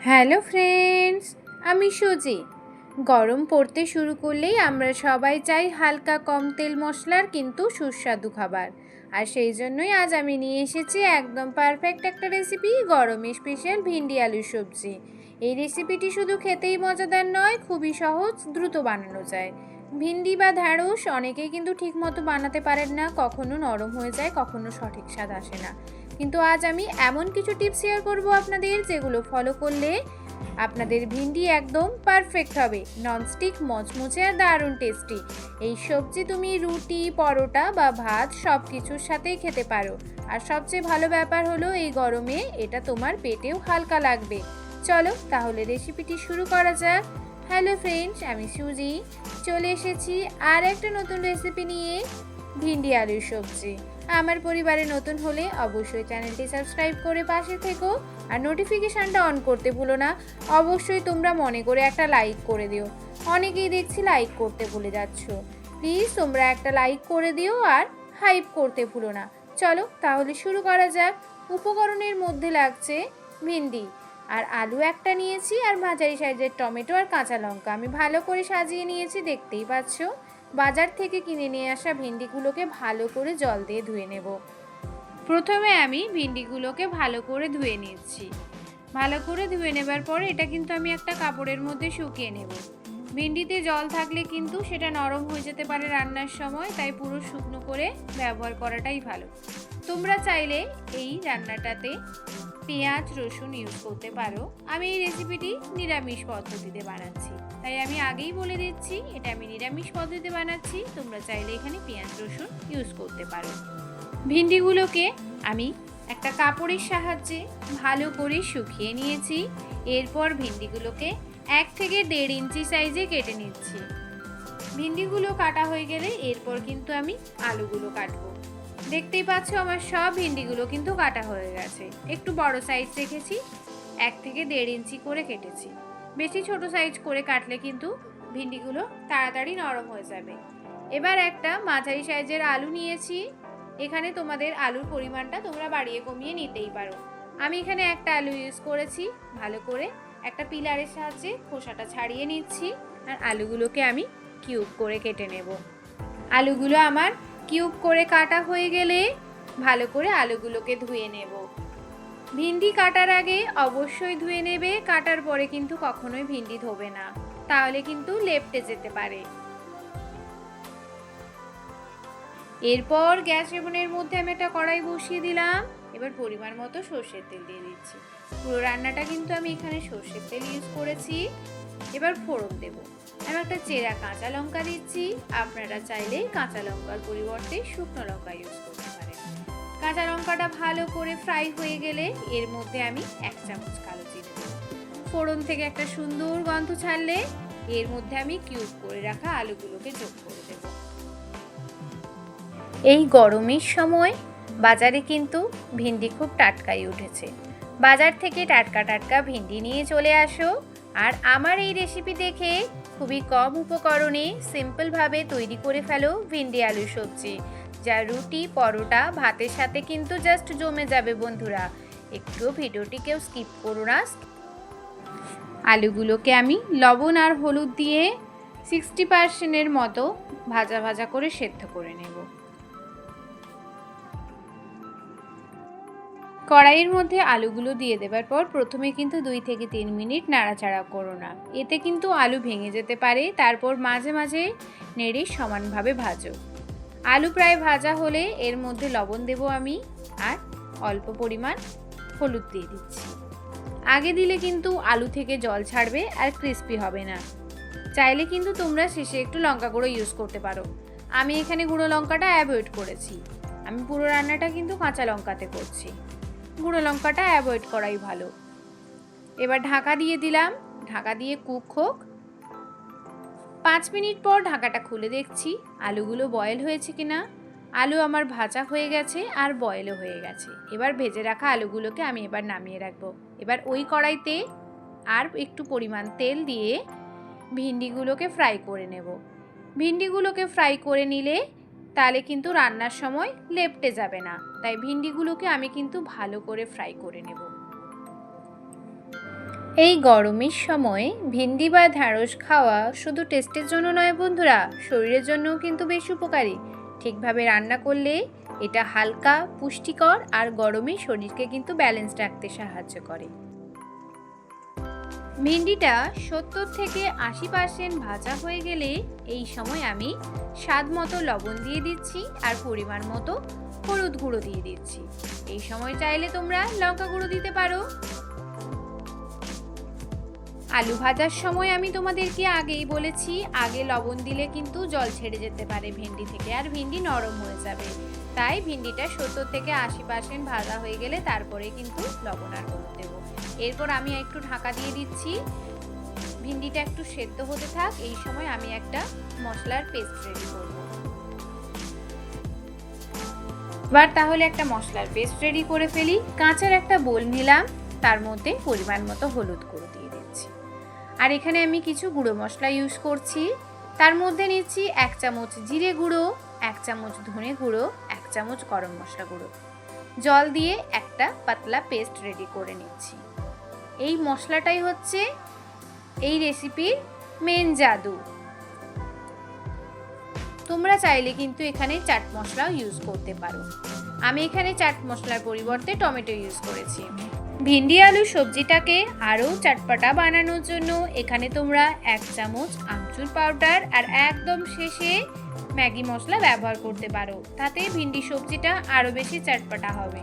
Hello friends, আমি সুজি। গরম পড়তে শুরু করলেই আমরা সবাই চাই হালকা কম তেল মশলার কিন্তু সুস্বাদু খাবার। আর সেই জন্যই আজ আমি নিয়ে এসেছি একদম পারফেক্ট একটা রেসিপি, গরমে স্পেশাল ভিন্ডি আলু সবজি। এই রেসিপিটি শুধু খেতেই মজাদার নয়, খুবই সহজ, দ্রুত বানানো যায়। ভিন্ডি বা ঢ্যাঁড়স অনেকেই কিন্তু ঠিকমতো বানাতে পারেন না, কখনো নরম হয়ে যায়, কখনো সঠিক স্বাদ আসে না। কিন্তু আজ আমি এমন কিছু টিপস শেয়ার করব আপনাদের, যেগুলো ফলো করলে আপনাদের ভিন্ডি একদম পারফেক্ট হবে, ননস্টিক, মচমচে আর দারুণ টেস্টি। এই সবজি তুমি রুটি, পরোটা বা ভাত সব কিছুর সাথেই খেতে পারো। আর সবচেয়ে ভালো ব্যাপার হলো এই গরমে এটা তোমার পেটেও হালকা লাগবে। চলো তাহলে রেসিপিটি শুরু করা যাক। হ্যালো ফ্রেন্ডস, আমি সুজি চলে এসেছি আর একটা নতুন রেসিপি নিয়ে, ভিন্ডি আলুর সবজি। আমার পরিবারে নতুন হলে অবশ্যই চ্যানেলটি সাবস্ক্রাইব করে পাশে থেকো, আর নোটিফিকেশানটা অন করতে ভুলো না। অবশ্যই তোমরা মনে করে একটা লাইক করে দিও, অনেকেই দেখছি লাইক করতে ভুলে যাচ্ছ। প্লিজ তোমরা একটা লাইক করে দিও আর হাইপ করতে ভুলো না। চলো তাহলে শুরু করা যাক। উপকরণের মধ্যে লাগছে ভিন্ডি আর আলু একটা নিয়েছি, আর মাঝারি সাইজের টমেটো আর কাঁচা লঙ্কা আমি ভালো করে সাজিয়ে নিয়েছি, দেখতেই পাচ্ছ। বাজার থেকে কিনে নিয়ে আসা ভিন্ডিগুলোকে ভালো করে জল দিয়ে ধুয়ে নেব। প্রথমে আমি ভিন্ডিগুলোকে ভালো করে ধুয়ে নিচ্ছি। ভালো করে ধুয়ে নেবার পর এটা কিন্তু আমি একটা কাপড়ের মধ্যে শুকিয়ে নেব। ভিন্ডিতে জল থাকলে কিন্তু সেটা নরম হয়ে যেতে পারে রান্নার সময়, তাই পুরো শুকনো করে ব্যবহার করাটাই ভালো। তোমরা চাইলে এই রান্নাটাতে পেঁয়াজ রসুন ইউজ করতে পারো। আমি এই রেসিপিটি নিরামিষ পদ্ধতিতে বানাচ্ছি, তাই আমি আগেই বলে দিচ্ছি এটা আমি নিরামিষ পদ্ধতিতে বানাচ্ছি। তোমরা চাইলে এখানে পেঁয়াজ রসুন ইউজ করতে পারো। ভিন্ডিগুলোকে আমি একটা কাপড়ের সাহায্যে ভালো করে শুকিয়ে নিয়েছি। এরপর ভিন্ডিগুলোকে 1 থেকে 1.5 ইঞ্চি সাইজে কেটে নিচ্ছি। ভিন্ডিগুলো কাটা হয়ে গেলে এরপর কিন্তু আমি আলুগুলো কাটবো। দেখতেই পাচ্ছ আমার সব ভিন্ডিগুলো কিন্তু কাটা হয়ে গেছে। একটু বড় সাইজ রেখেছি, 1 থেকে 1.5 ইঞ্চি করে কেটেছি। বেশি ছোট সাইজ করে কাটলে কিন্তু ভিন্ডিগুলো তাড়াতাড়ি নরম হয়ে যাবে। এবার একটা মাঝারি সাইজের আলু নিয়েছি। এখানে তোমাদের আলুর পরিমাণটা তোমরা বাড়িয়ে কমিয়ে নিতেই পারো। আমি এখানে একটা আলু ইউজ করেছি। ভালো করে একটা পিলারের সাহায্যে খোসাটা ছাড়িয়ে নিচ্ছি, আর আলুগুলোকে আমি কিউব করে কেটে নেব। আলুগুলো আমার কিউব করে কাটা হয়ে গেলে ভালো করে আলুগুলোকে ধুয়ে নেব। ভিন্ডি কাটার আগে অবশ্যই ধুয়ে নেবে, কাটার পরে কিন্তু কখনোই ভিন্ডি ধোবে না, তাহলে কিন্তু লেপ্টে যেতে পারে। এরপর গ্যাস ওভেনের মধ্যে আমি একটা কড়াই বসিয়ে দিলাম। এবার পরিমাণ মতো সর্ষের তেল দিয়ে দিচ্ছি। পুরো রান্নাটা কিন্তু আমি এখানে সর্ষের তেল ইউজ করেছি। এবার ফোড়ন দেব। আমি একটা চেরা কাঁচা লঙ্কা দিচ্ছি। আপনারা চাইলে কাঁচা লঙ্কার পরিবর্তে শুকনো লঙ্কা ইউজ করতে পারেন। কাঁচা লঙ্কাটা ভালো করে ফ্রাই হয়ে গেলে এর মধ্যে আমি 1 চামচ কালো জিরে দেব। ফোড়ন থেকে একটা সুন্দর গন্ধ ছাড়লে এর মধ্যে আমি কিউব করে রাখা আলুগুলোকে যোগ করে দেব। এই গরমের সময় বাজারে কিন্তু ভিন্ডি খুব টাটকাই উঠেছে। বাজার থেকে টাটকা টাটকা ভিন্ডি নিয়ে চলে আসো, আর আমার এই রেসিপি দেখে খুবই কম উপকরণে সিম্পলভাবে তৈরি করে ফেলো ভিন্ডি আলু সবজি, যা রুটি, পরোটা, ভাতের সাথে কিন্তু জাস্ট জমে যাবে বন্ধুরা। একটু ভিডিওটি কেউ স্কিপ করো না। আলুগুলোকে আমি লবণ আর হলুদ দিয়ে 60% মতো ভাজা ভাজা করে সেদ্ধ করে নেব। কড়াইয়ের মধ্যে আলুগুলো দিয়ে দেবার পর প্রথমে কিন্তু 2 থেকে 3 মিনিট নাড়াচাড়া করো না, এতে কিন্তু আলু ভেঙে যেতে পারে। তারপর মাঝে মাঝে নেড়ে সমানভাবে ভাজো। আলু প্রায় ভাজা হলে এর মধ্যে লবণ দেব আমি, আর অল্প পরিমাণ হলুদ দিয়ে দিচ্ছি। আগে দিলে কিন্তু আলু থেকে জল ছাড়বে আর ক্রিস্পি হবে না। চাইলে কিন্তু তোমরা শেষে একটু লঙ্কা গুঁড়ো ইউজ করতে পারো। আমি এখানে গুঁড়ো লঙ্কাটা অ্যাভয়েড করেছি। আমি পুরো রান্নাটা কিন্তু কাঁচা লঙ্কাতে করছি, গুঁড়ো লঙ্কাটা অ্যাভয়েড করাই ভালো। এবার ঢাকা দিয়ে দিলাম। ঢাকা দিয়ে কুক হোক। 5 মিনিট পর ঢাকাটা খুলে দেখছি আলুগুলো বয়েল হয়েছে কিনা। আলু আমার ভাজা হয়ে গেছে আর বয়েলও হয়ে গেছে। এবার ভেজে রাখা আলুগুলোকে আমি এবার নামিয়ে রাখবো। এবার ওই কড়াইতে আর একটু পরিমাণ তেল দিয়ে ভিন্ডিগুলোকে ফ্রাই করে নেব। ভিন্ডিগুলোকে ফ্রাই করে নিলে তাহলে কিন্তু রান্নার সময় লেপ্টে যাবে না, তাই ভিন্ডিগুলোকে আমি কিন্তু ভালো করে ফ্রাই করে নেব। এই গরমের সময় ভিন্ডি বা ঢ্যাঁড়স খাওয়া শুধু টেস্টের জন্য নয় বন্ধুরা, শরীরের জন্যও কিন্তু বেশ উপকারী। ঠিকভাবে রান্না করলে এটা হালকা, পুষ্টিকর আর গরমে শরীরকে কিন্তু ব্যালেন্স রাখতে সাহায্য করে। ভিন্ডিটা 70 থেকে 80% ভাজা হয়ে গেলে এই সময় আমি স্বাদ মতো লবণ দিয়ে দিচ্ছি আর পরিমাণ মতো হলুদ গুঁড়ো দিয়ে দিচ্ছি। এই সময় চাইলে তোমরা লঙ্কা গুঁড়ো দিতে পারো। আলু ভাজার সময় আমি তোমাদেরকে আগেই বলেছি, আগে লবণ দিলে কিন্তু জল ছেড়ে যেতে পারে ভিন্ডি থেকে আর ভিন্ডি নরম হয়ে যাবে। তাই ভিন্ডিটা 70 থেকে 80% ভাজা হয়ে গেলে তারপরে কিন্তু লবণ আর হলুদ দেবো। এরপর আমি একটু ঢাকা দিয়ে দিচ্ছি, ভিন্ডিটা একটু সেদ্ধ হতে থাক। এই সময় আমি একটা মশলার পেস্ট রেডি করব। এবার তাহলে একটা মশলার পেস্ট রেডি করে ফেলি। কাঁচার একটা বোল নিলাম, তার মধ্যে পরিমাণ মতো হলুদ গুঁড়ো দিয়ে দিচ্ছি। আর এখানে আমি কিছু গুঁড়ো মশলা ইউজ করছি। তার মধ্যে নিচ্ছি 1 চামচ জিরে গুঁড়ো, 1 চামচ ধনে গুঁড়ো, 1 চামচ গরম মশলা গুঁড়ো। জল দিয়ে একটা পাতলা পেস্ট রেডি করে নিচ্ছি। এই মশলাটাই হচ্ছে এই রেসিপির মেন জাদু। তোমরা চাইলে কিন্তু এখানে চাট মশলাও ইউজ করতে পারো। আমি এখানে চাট মশলার পরিবর্তে টমেটো ইউজ করেছি। ভিন্ডি আলু সবজিটাকে আরও চটপটা বানানোর জন্য এখানে তোমরা 1 চামচ আমচুর পাউডার আর একদম শেষে ম্যাগি মশলা ব্যবহার করতে পারো। তাতে ভিন্ডি সবজিটা আরও বেশি চটপটা হবে।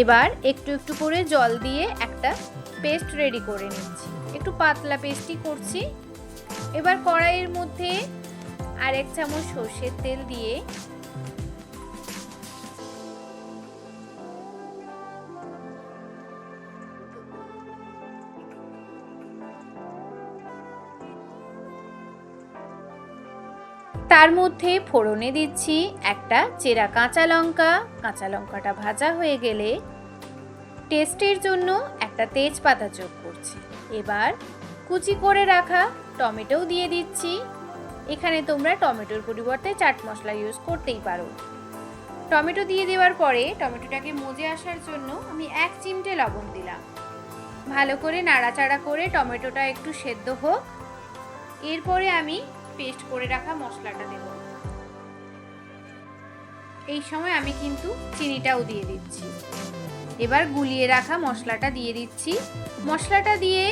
এবার একটু একটু করে জল দিয়ে একটা পেস্ট রেডি করে নিচ্ছি। একটু পাতলা পেস্টই করছি। এবার কড়াইয়ের মধ্যে আর 1 চামচ সরষের তেল দিয়ে তার মধ্যে ফোড়নে দিচ্ছি একটা চেরা কাঁচা লঙ্কা। কাঁচা লঙ্কাটা ভাজা হয়ে গেলে টেস্টের জন্য একটা তেজপাতা যোগ করছি। এবার কুচি করে রাখা টমেটো দিয়ে দিচ্ছি। এখানে তোমরা টমেটোর পরিবর্তে চাট মশলা ইউজ করতেই পারো। টমেটো দিয়ে দেওয়ার পরে টমেটোটাকে মজে আসার জন্য আমি 1 চিমটে লবণ দিলাম। ভালো করে নাড়াচাড়া করে টমেটোটা একটু সেদ্ধ হোক। এরপরে আমি পেস্ট করে রাখা মশলাটা দেব। এই সময় আমি কিন্তু চিনিটাও দিয়ে দিচ্ছি। এবার গুলিয়ে রাখা মশলাটা দিয়ে দিচ্ছি। মশলাটা দিয়ে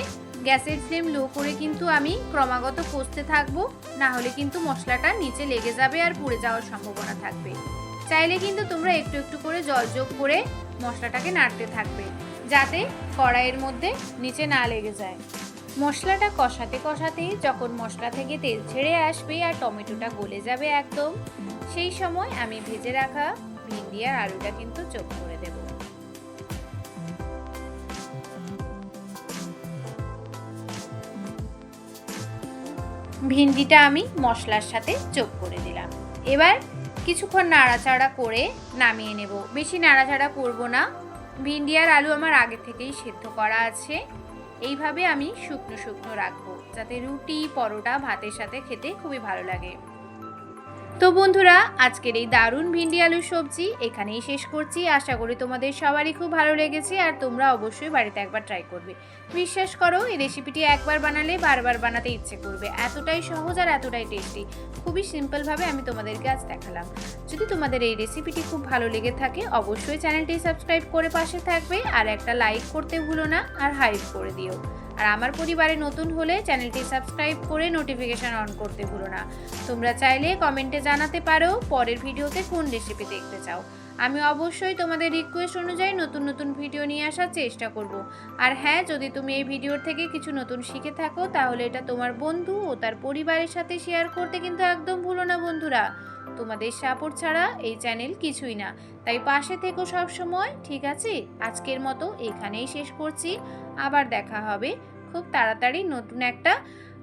গ্যাসের ফ্লেম লো করে কিন্তু আমি ক্রমাগত কষতে থাকবো, না হলে কিন্তু মশলাটা নিচে লেগে যাবে আর পুড়ে যাওয়ার সম্ভাবনা থাকবে। চাইলে কিন্তু তোমরা একটু একটু করে জল যোগ করে মশলাটাকে নাড়তে থাকবে, যাতে কড়াইয়ের মধ্যে নিচে না লেগে যায়। মশলাটা কষাতে কষাতে যখন মশলা থেকে তেল ছেড়ে আসবে আর টমেটোটা গলে যাবে একদম, সেই সময় আমি ভেজে রাখা ভিন্ডি আর আলুটা কিন্তু যোগ করে দেব। ভিন্ডিটা আমি মশলার সাথে যোগ করে দিলাম। এবার কিছুক্ষণ নাড়াচাড়া করে নামিয়ে নেব। বেশি নাড়াচাড়া করব না, ভিন্ডি আর আলু আমার আগে থেকেই সেদ্ধ করা আছে। এইভাবে আমি শুকনো শুকনো রাখবো, যাতে রুটি, পরোটা, ভাতের সাথে খেতে খুবই ভালো লাগে। তো বন্ধুরা, আজকের এই দারুণ ভিন্ডি আলু সবজি এখানেই শেষ করছি। আশা করি তোমাদের সবারই খুব ভালো লেগেছে আর তোমরা অবশ্যই বাড়িতে একবার ট্রাই করবে। বিশ্বাস করো, এই রেসিপিটি একবার বানালে বারবার বানাতে ইচ্ছে করবে। এতটাই সহজ আর এতটাই টেস্টি। খুবই সিম্পলভাবে আমি তোমাদেরকে আজ দেখালাম। যদি তোমাদের এই রেসিপিটি খুব ভালো লেগে থাকে অবশ্যই চ্যানেলটি সাবস্ক্রাইব করে পাশে থাকবে আর একটা লাইক করতে ভুলো না আর হাইপ করে দিও। আর আমার পরিবারে নতুন হলে চ্যানেলটি সাবস্ক্রাইব করে নোটিফিকেশন অন করতে ভুলো না। তোমরা চাইলে কমেন্টে জানাতে পারো পরের ভিডিওতে কোন রেসিপি দেখতে চাও। আমি অবশ্যই তোমাদের রিকোয়েস্ট অনুযায়ী নতুন নতুন ভিডিও নিয়ে আসার চেষ্টা করব। আর হ্যাঁ, যদি তুমি এই ভিডিওর থেকে কিছু নতুন শিখে থাকো তাহলে এটা তোমার বন্ধু ও তার পরিবারের সাথে শেয়ার করতে কিন্তু একদম ভুলো না বন্ধুরা। তোমাদের সাপোর্ট ছাড়া এই চ্যানেল কিছুই না, তাই পাশে থেকো সব সময়। ঠিক আছে, আজকের মতো এখানেই শেষ করছি। আবার দেখা হবে খুব তাড়াতাড়ি নতুন একটা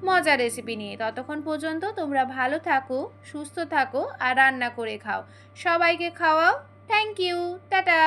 মজার রেসিপি নিয়ে। ততক্ষণ পর্যন্ত তোমরা ভালো থাকো, সুস্থ থাকো আর রান্না করে খাও। সবাইকে খাওয়াও। Thank you, tata.